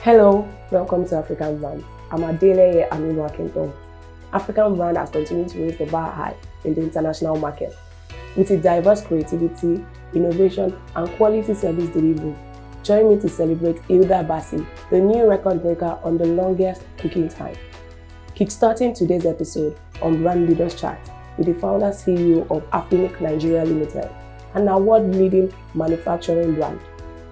Hello, welcome to African Brand. I'm Adele Akinton. African Brand has continued to raise the bar high in the international market. With its diverse creativity, innovation, and quality service delivery, join me to celebrate Hilda Bassi, the new record breaker on the longest cooking time. Kickstarting today's episode on Brand Leaders Chat with the founder CEO of Haffinique Nigeria Limited, an award-leading manufacturing brand.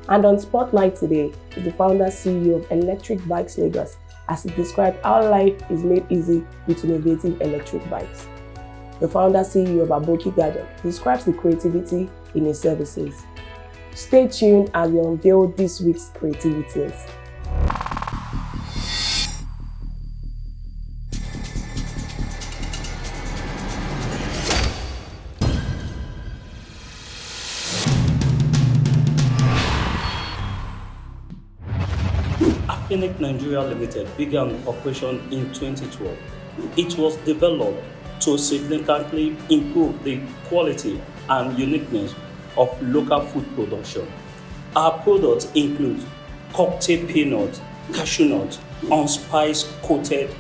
And on Spotlight today is the founder CEO of Electric Bikes Lagos, as he described how life is made easy with innovative electric bikes. The founder CEO of Aboki Garden describes the creativity in his services. Stay tuned as we unveil this week's creativities. Haffinique Nigeria Limited began operation in 2012. It was developed to significantly improve the quality and uniqueness of local food production. Our products include cocktail peanut, cashew nut, unspiced coated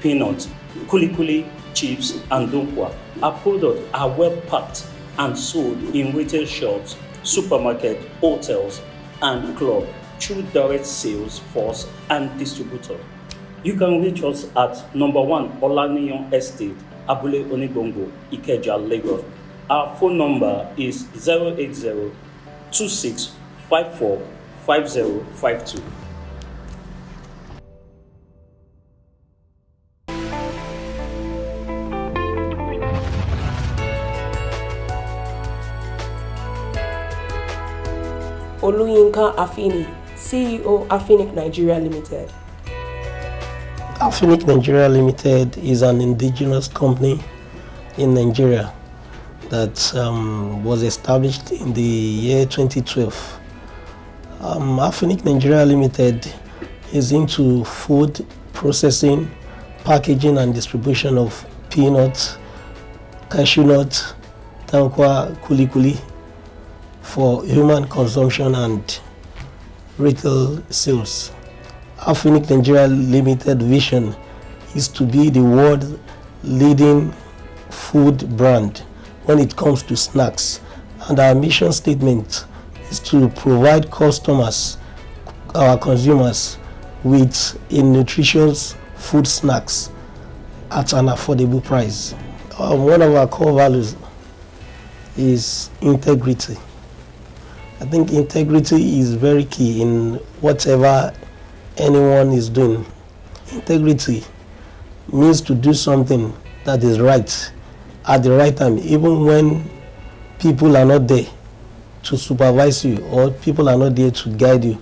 peanut, kuli chips, and dunkwa. Our products are well packed and sold in retail shops, supermarkets, hotels, and clubs through direct sales force and distributor. You can reach us at number 1 Olaniyan Estate, Abule Onigbongo, Ikeja, Lagos. Our phone number is 080 2654 5052. Oluyinka Haffinique, CEO Haffinique Nigeria Limited. Haffinique Nigeria Limited is an indigenous company in Nigeria that was established in the year 2012. Haffinique Nigeria Limited is into food processing, packaging and distribution of peanuts, cashew nut, dankwa, kuli for human consumption and retail sales. Haffinique Nigeria Limited vision is to be the world leading food brand when it comes to snacks, and our mission statement is to provide customers, our consumers, with a nutritious food snacks at an affordable price. One of our core values is integrity. I think integrity is very key in whatever anyone is doing. Integrity means to do something that is right at the right time, even when people are not there to supervise you or people are not there to guide you.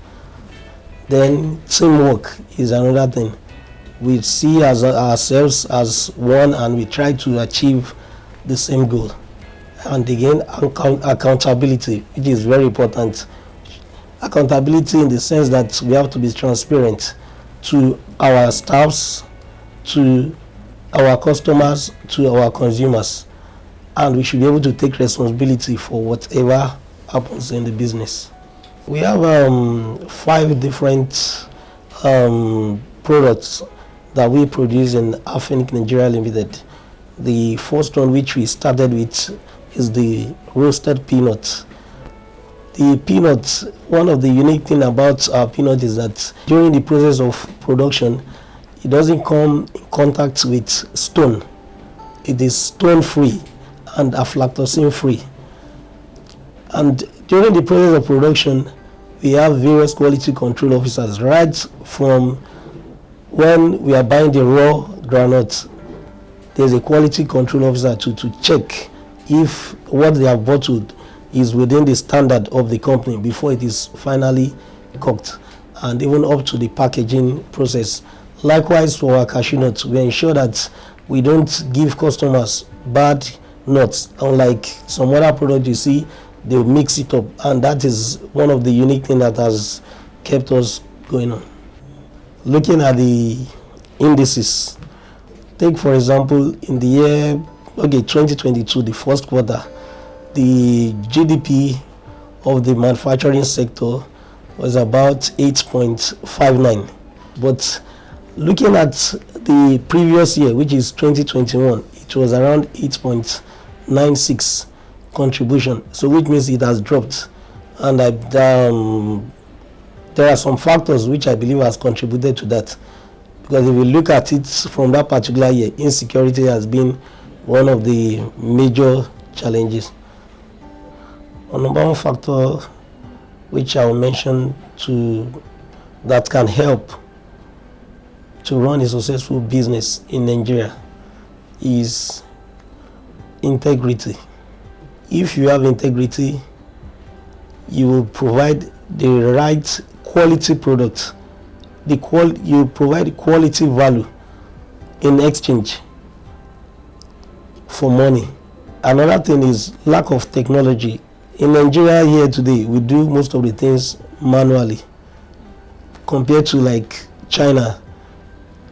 Then teamwork is another thing. We see ourselves as one and we try to achieve the same goal. And again, accountability, which is very important. Accountability in the sense that we have to be transparent to our staffs, to our customers, to our consumers, and we should be able to take responsibility for whatever happens in the business. We have 5 different products that we produce in Haffinique Nigeria Limited. The first one which we started with is the roasted peanut. The peanut, one of the unique thing about our peanut is that during the process of production, it doesn't come in contact with stone. It is stone free and aflatoxin free. And during the process of production, we have various quality control officers right from when we are buying the raw granite. There's a quality control officer to check if what they have bottled is within the standard of the company before it is finally cooked, and even up to the packaging process. Likewise for our cashew nuts, we ensure that we don't give customers bad nuts, unlike some other products you see, they mix it up, and that is one of the unique things that has kept us going on. Looking at the indices, take for example in the year 2022, the first quarter, the GDP of the manufacturing sector was about 8.59. But looking at the previous year, which is 2021, it was around 8.96 contribution. So which means it has dropped. And there are some factors which I believe has contributed to that. Because if you look at it from that particular year, insecurity has been one of the major challenges. One number one factor which I will mention that can help to run a successful business in Nigeria is integrity. If you have integrity, you will provide the right quality product. You provide quality value in exchange for money. Another thing is lack of technology. In Nigeria here today, we do most of the things manually compared to like China,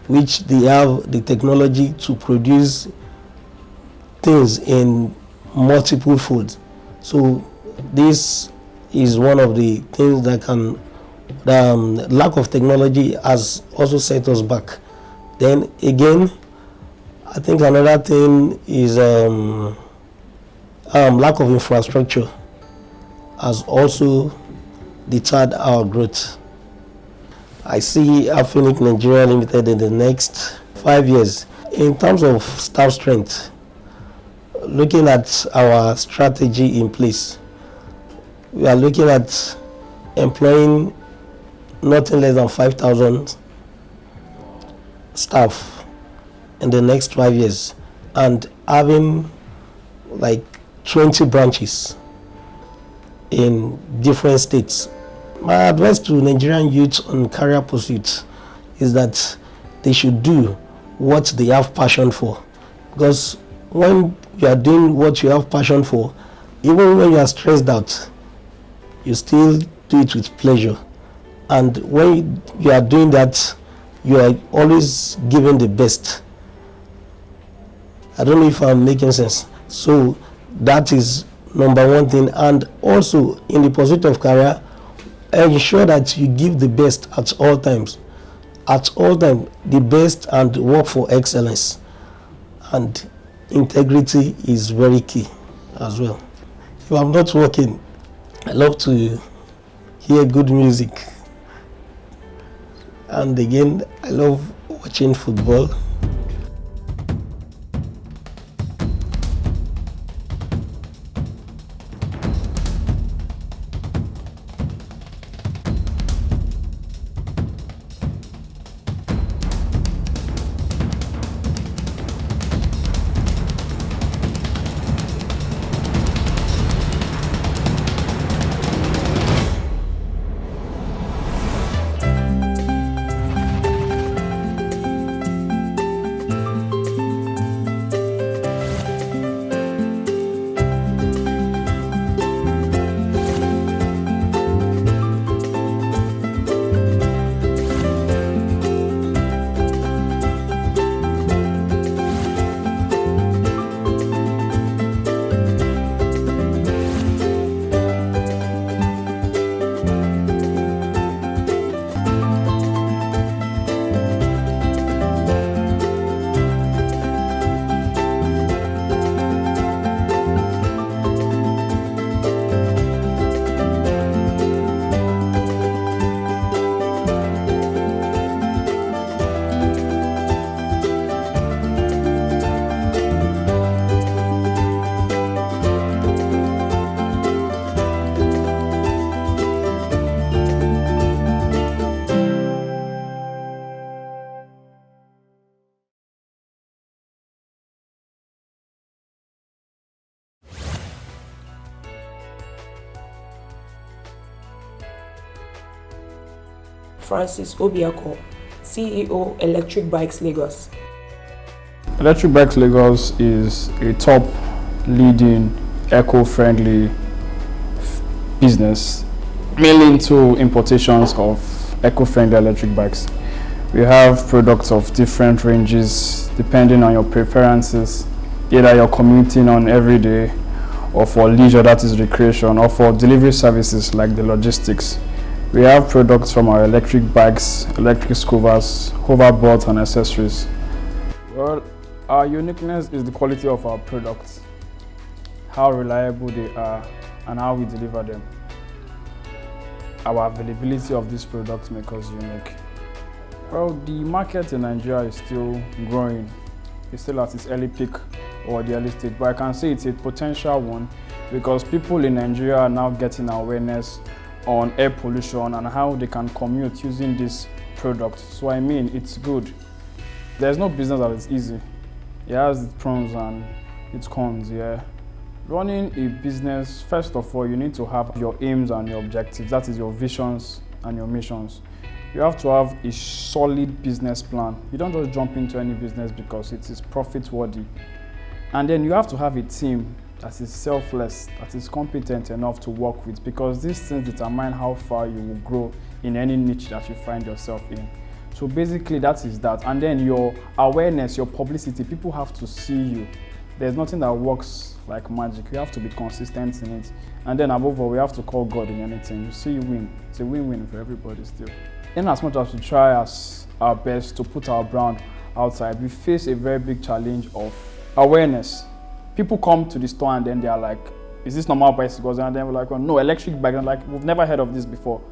which they have the technology to produce things in multiple folds. So this is one of the things that can, lack of technology has also set us back. Then again, I think another thing is lack of infrastructure has also deterred our growth. I see Haffinique Nigeria Limited in the next 5 years. In terms of staff strength, looking at our strategy in place, we are looking at employing nothing less than 5,000 staff in the next 5 years and having like 20 branches in different states. My advice to Nigerian youth on career pursuits is that they should do what they have passion for. Because when you are doing what you have passion for, even when you are stressed out, you still do it with pleasure. And when you are doing that, you are always giving the best. I don't know if I'm making sense. So that is number one thing. And also in the pursuit of career, ensure that you give the best at all times. At all times, the best, and work for excellence. And integrity is very key as well. If I'm not working, I love to hear good music. And again, I love watching football. Francis Obiako, CEO, Electric Bikes Lagos. Electric Bikes Lagos is a top leading eco-friendly business, mainly into importations of eco-friendly electric bikes. We have products of different ranges depending on your preferences, either you're commuting on every day, or for leisure, that is recreation, or for delivery services like the logistics. We have products from our electric bikes, electric scooters, hoverboards and accessories. Well, our uniqueness is the quality of our products, how reliable they are and how we deliver them. Our availability of these products makes us unique. Well, the market in Nigeria is still growing. It's still at its early peak or the early stage, but I can say it's a potential one because people in Nigeria are now getting awareness on air pollution and how they can commute using this product. So I mean, it's good. There's no business that is easy. It has its pros and its cons, yeah. Running a business, first of all, you need to have your aims and your objectives. That is your visions and your missions. You have to have a solid business plan. You don't just jump into any business because it is profit-worthy. And then you have to have a team that is selfless, that is competent enough to work with, because these things determine how far you will grow in any niche that you find yourself in. So basically that is that. And then your awareness, your publicity, people have to see you. There's nothing that works like magic. You have to be consistent in it. And then above all, we have to call God in anything. You see, you win. It's a win-win for everybody still. In as much as we try our best to put our brand outside, we face a very big challenge of awareness. People come to the store and then they are like, is this normal bicycles? And then we're like, well, no, electric bike. And like, we've never heard of this before.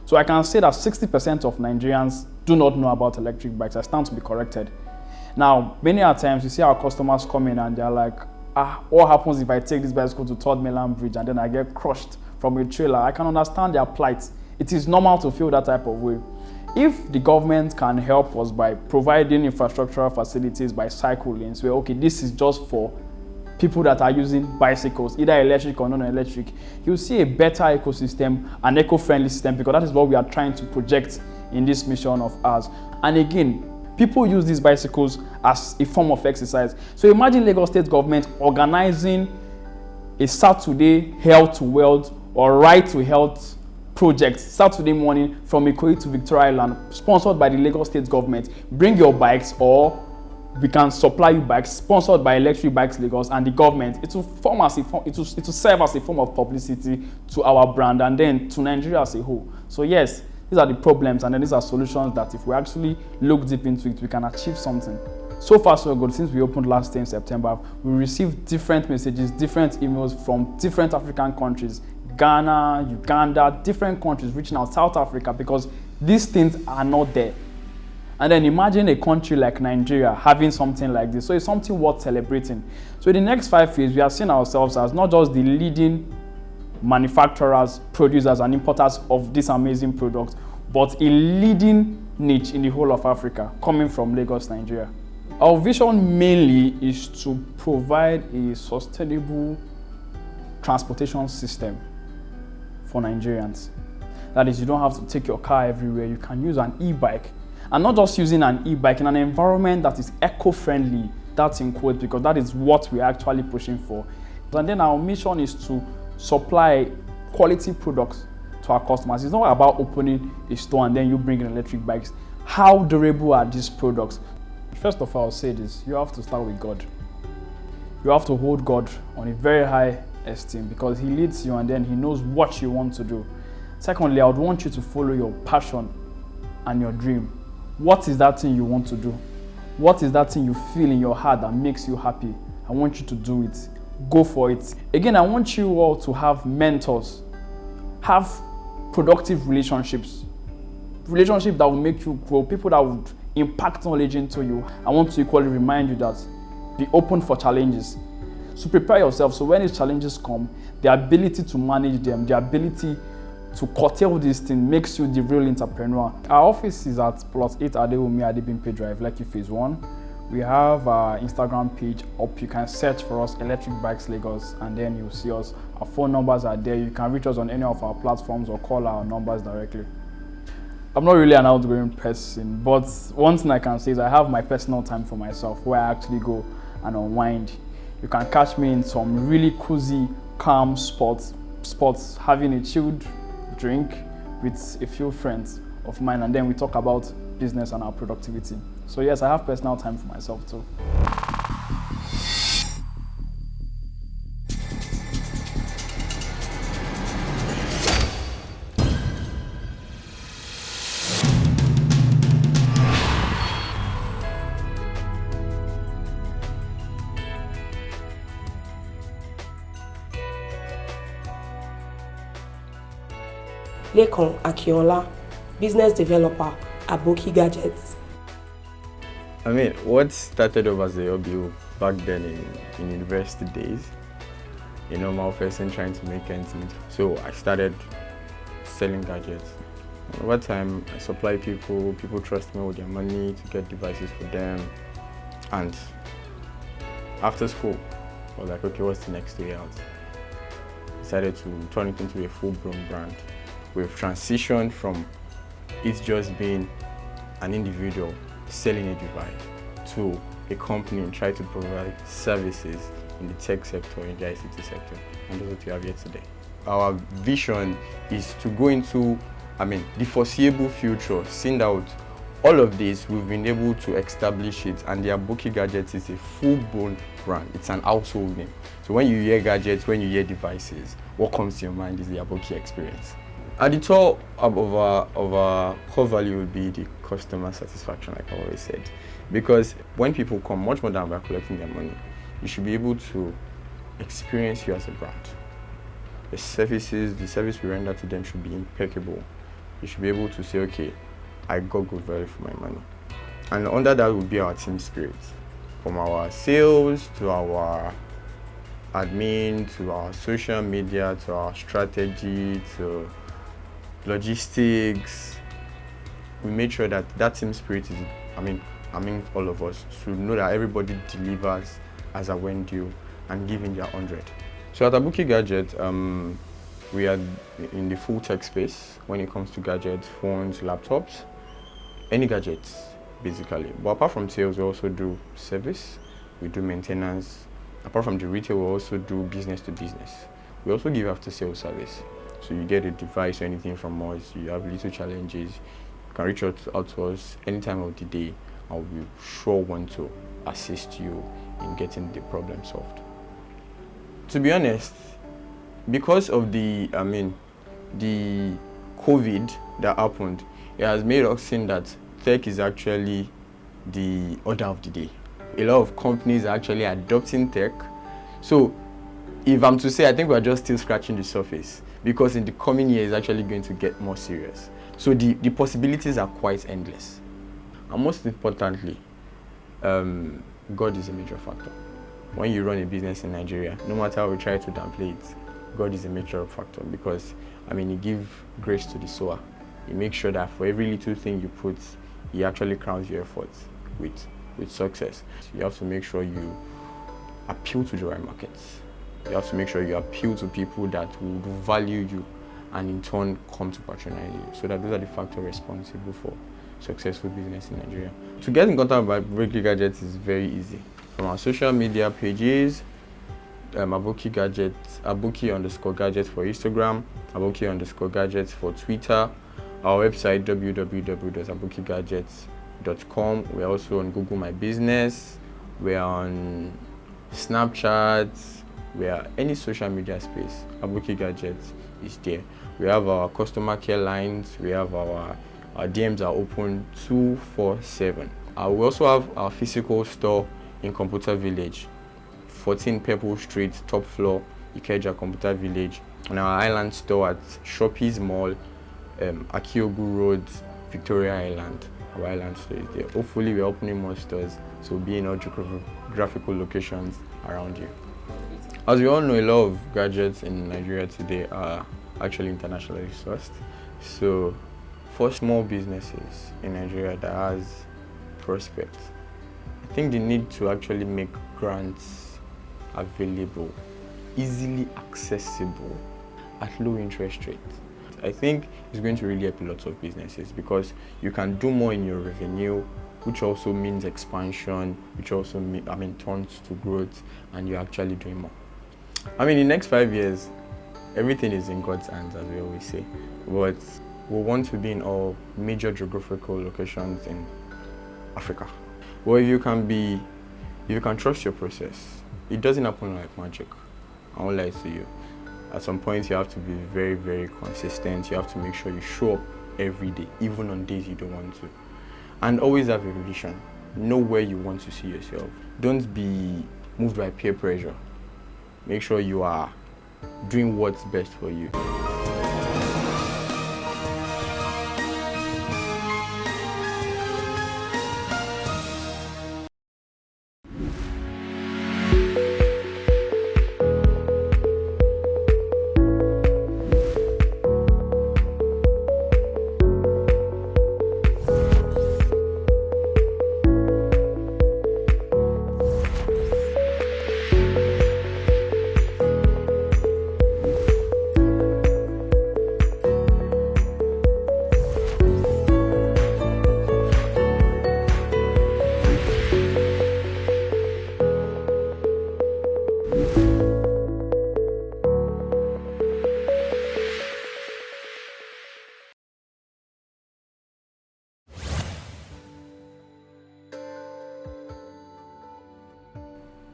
So I can say that 60% of Nigerians do not know about electric bikes. I stand to be corrected. Now, many times you see our customers come in and they're like, what happens if I take this bicycle to Third Mainland Bridge and then I get crushed from a trailer? I can understand their plight. It is normal to feel that type of way. If the government can help us by providing infrastructural facilities, by cycle lanes, where, okay, this is just for people that are using bicycles, either electric or non-electric, you'll see a better ecosystem, an eco-friendly system, because that is what we are trying to project in this mission of ours. And again, people use these bicycles as a form of exercise. So imagine Lagos State government organizing a Saturday Health to Wealth or Right to Health project Saturday morning from Ikoyi to Victoria Island, sponsored by the Lagos State government. Bring your bikes, or we can supply you bikes, sponsored by Electric Bikes Lagos and the government. It will serve as a form of publicity to our brand and then to Nigeria as a whole. So yes, these are the problems, and then these are solutions that if we actually look deep into it, we can achieve something. So far so good. Since we opened last year in September, we received different messages, different emails from different African countries, Ghana, Uganda, different countries reaching out, South Africa, because these things are not there. And then imagine a country like Nigeria having something like this. So it's something worth celebrating. So in the next 5 years, we are seeing ourselves as not just the leading manufacturers, producers, and importers of these amazing products, but a leading niche in the whole of Africa, coming from Lagos, Nigeria. Our vision mainly is to provide a sustainable transportation system for Nigerians. That is, you don't have to take your car everywhere. You can use an e-bike. And not just using an e-bike in an environment that is eco-friendly, that's in quotes, because that is what we're actually pushing for. And then our mission is to supply quality products to our customers. It's not about opening a store and then you bring in electric bikes. How durable are these products? First of all, I'll say this, you have to start with God. You have to hold God on a very high esteem because He leads you and then He knows what you want to do. Secondly, I would want you to follow your passion and your dream. What is that thing you want to do? What is that thing you feel in your heart that makes you happy? I want you to do it. Go for it. Again, I want you all to have mentors. Have productive relationships. Relationships that will make you grow. People that would impact knowledge into you. I want to equally remind you that be open for challenges. So prepare yourself so when these challenges come, the ability to manage them, the ability to curtail this thing makes you the real entrepreneur. Our office is at +8 Adewumi Adebimpe Drive, Lekki Phase 1. We have our Instagram page up. You can search for us, Electric Bikes Lagos, and then you'll see us. Our phone numbers are there. You can reach us on any of our platforms or call our numbers directly. I'm not really an outgoing person, but one thing I can say is I have my personal time for myself where I actually go and unwind. You can catch me in some really cozy, calm spots, having a chilled drink with a few friends of mine, and then we talk about business and our productivity. So yes, I have personal time for myself too. Lekan Akinola, business developer, Aboki Gadgets. I mean, what started off as a hobby back then in university days, a normal person trying to make ends meet. So I started selling gadgets. Over time, I supply people trust me with their money to get devices for them. And after school, I was like, okay, what's the next way out? Decided to turn it into a full-blown brand. We've transitioned from it just being an individual selling a device to a company and try to provide services in the tech sector, in the ICT sector, and that's what we have here today. Our vision is to go into, the foreseeable future, seeing out all of this, we've been able to establish it, and the Aboki Gadgets is a full-blown brand. It's an household name. So when you hear gadgets, when you hear devices, what comes to your mind is the Aboki experience. At the top of our core value would be the customer satisfaction, like I always said. Because when people come, much more than by collecting their money, you should be able to experience you as a brand. The service we render to them should be impeccable. You should be able to say, okay, I got good value for my money. And under that would be our team spirit. From our sales to our admin, to our social media, to our strategy, to logistics, we made sure that that team spirit is, among all of us, to know that everybody delivers as a when due and giving their 100. So at Aboki Gadget, we are in the full tech space when it comes to gadgets, phones, laptops, any gadgets basically. But apart from sales, we also do service, we do maintenance. Apart from the retail, we also do business to business. We also give after sales service. So you get a device or anything from us, you have little challenges, you can reach out to us any time of the day, and we'll be sure want to assist you in getting the problem solved. To be honest, because of the COVID that happened, it has made us think that tech is actually the order of the day. A lot of companies are actually adopting tech. So if I'm to say, I think we're just still scratching the surface, because in the coming year, it's actually going to get more serious. So the possibilities are quite endless. And most importantly, God is a major factor. When you run a business in Nigeria, no matter how we try to downplay it, God is a major factor, because He gives grace to the sower. He makes sure that for every little thing you put, He actually crowns your efforts with success. So you have to make sure you appeal to the right markets. You have to make sure you appeal to people that would value you and in turn come to patronize you. So that those are the factors responsible for successful business in Nigeria. To get in contact with Aboki Gadgets is very easy. From our social media pages, Aboki Gadgets, Aboki_Gadgets for Instagram, Aboki_Gadgets for Twitter, our website www.abokigadgets.com. We're also on Google My Business, we're on Snapchat, we are any social media space. Aboki Gadgets is there. We have our customer care lines, we have our DMs are open 24/7. We also have our physical store in Computer Village, 14 Purple Street, top floor, Ikeja Computer Village, and our island store at Shoppes Mall, Akiogu Road, Victoria Island. Our island store is there. Hopefully we're opening more stores, so we'll be in all geographical locations around you. As we all know, a lot of gadgets in Nigeria today are actually internationally sourced. So for small businesses in Nigeria that has prospects, I think they need to actually make grants available, easily accessible, at low interest rates. I think it's going to really help a lot of businesses, because you can do more in your revenue, which also means expansion, which also turns to growth, and you're actually doing more. In the next 5 years, everything is in God's hands, as we always say. But we want to be in all major geographical locations in Africa. Well, if you can trust your process, it doesn't happen like magic. I won't lie to you. At some point, you have to be very, very consistent. You have to make sure you show up every day, even on days you don't want to. And always have a vision. Know where you want to see yourself. Don't be moved by peer pressure. Make sure you are doing what's best for you.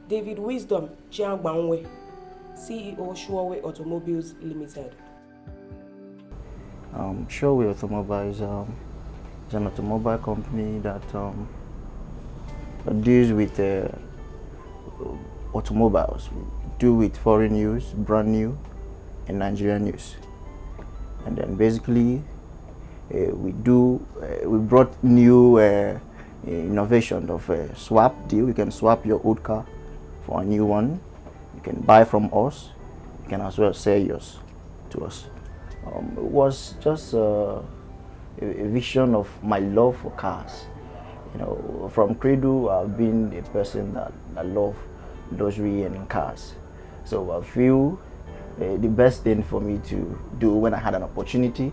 David Wisdom Chiangbanwe, CEO Sureway Automobiles Limited. Sureway Automobile is an automobile company that deals with automobiles. We do with foreign use, brand new, and Nigerian use. And then basically, we brought new innovation of a swap deal. You can swap your old car for a new one. You can buy from us. You can as well sell yours to us. It was just a vision of my love for cars. You know, from cradle, I've been a person that love luxury and cars. So I feel the best thing for me to do when I had an opportunity,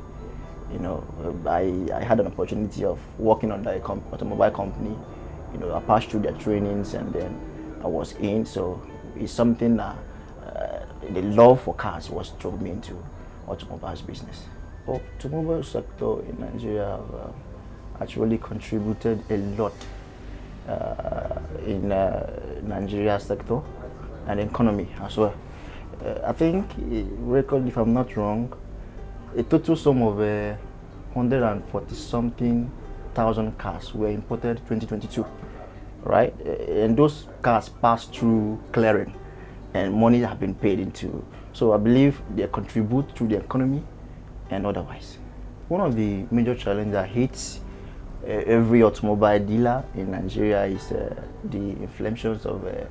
you know, I had an opportunity of working under a automobile company. You know, I passed through their trainings and then I was in. So it's something that the love for cars was drove me into automobiles business. Automobile sector in Nigeria have actually contributed a lot in Nigeria sector and economy as well. I think, record if I'm not wrong, a total sum of 140 something thousand cars were imported 2022, right? And those cars passed through clearing and money have been paid into. So I believe they contribute to the economy and otherwise. One of the major challenges that hits every automobile dealer in Nigeria is the inflations of the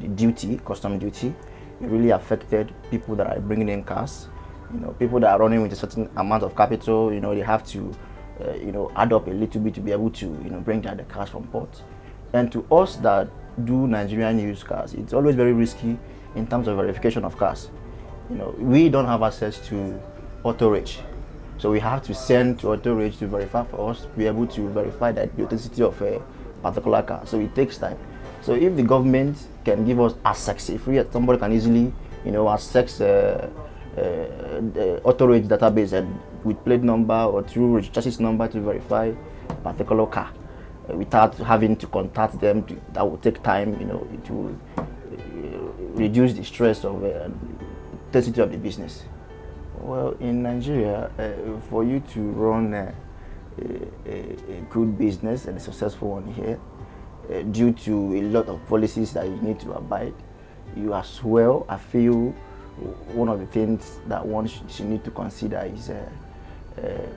duty, custom duty. It really affected people that are bringing in cars. You know, people that are running with a certain amount of capital, you know, they have to, you know, add up a little bit to be able to, you know, bring down the cars from port. And to us that do Nigerian used cars, it's always very risky in terms of verification of cars. You know, we don't have access to auto rage. So we have to send to auto rage to verify for us to be able to verify that the authenticity of a particular car. So it takes time. So if the government can give us access, if somebody can easily, you know, access the auto rage database and with plate number or through chassis number to verify a particular car, without having to contact them, that will take time. You know, it will reduce the stress of the intensity of the business. Well, in Nigeria, for you to run a good business and a successful one here, due to a lot of policies that you need to abide, you as well, I feel one of the things that one should need to consider is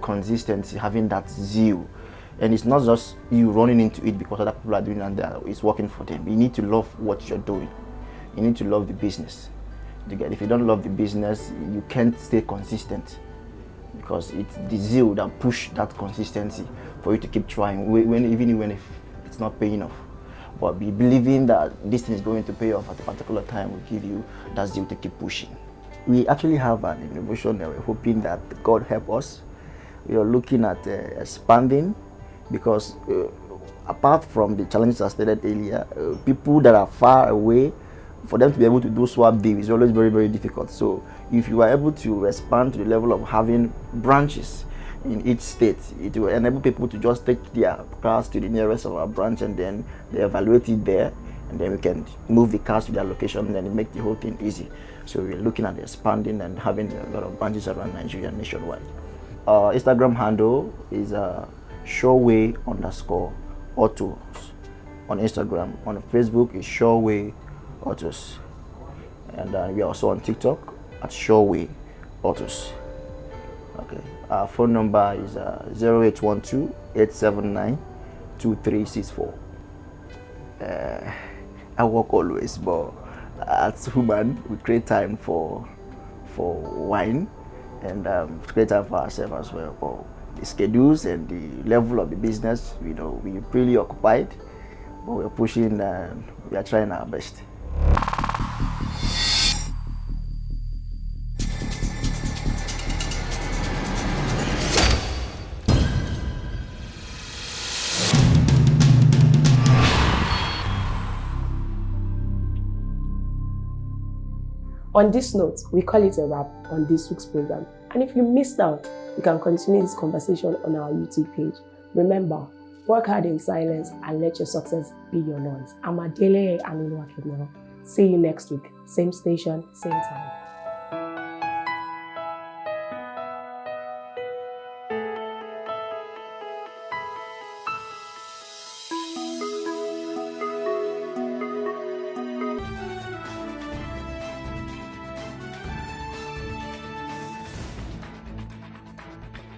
consistency, having that zeal. And it's not just you running into it because other people are doing it and it's working for them. You need to love what you're doing. You need to love the business. If you don't love the business, you can't stay consistent, because it's the zeal that push that consistency for you to keep trying, even when it's not paying off. But be believing that this thing is going to pay off at a particular time will give you that zeal to keep pushing. We actually have an innovation that we're hoping that God help us. We are looking at expanding, because apart from the challenges I stated earlier, people that are far away, for them to be able to do swap deal is always very, very difficult. So if you are able to expand to the level of having branches in each state, it will enable people to just take their cars to the nearest of our branch and then they evaluate it there, and then we can move the cars to their location and then make the whole thing easy. So we're looking at expanding and having a lot of branches around Nigeria nationwide. Our Instagram handle is Sureway_autos on Instagram. On Facebook is Sureway Autos, and we are also on TikTok at Sureway Autos. Okay, our phone number is 0812-879-2364. I work always, but as human, we create time for wine and create time for ourselves as well. But the schedules and the level of the business, you know, we're really occupied, but we're pushing and we are trying our best. On this note, we call it a wrap on this week's program. And if you missed out, you can continue this conversation on our YouTube page. Remember, Work hard in silence and let your success be your noise. I'm Adele Aminuakidnero. See you next week. Same station, same time.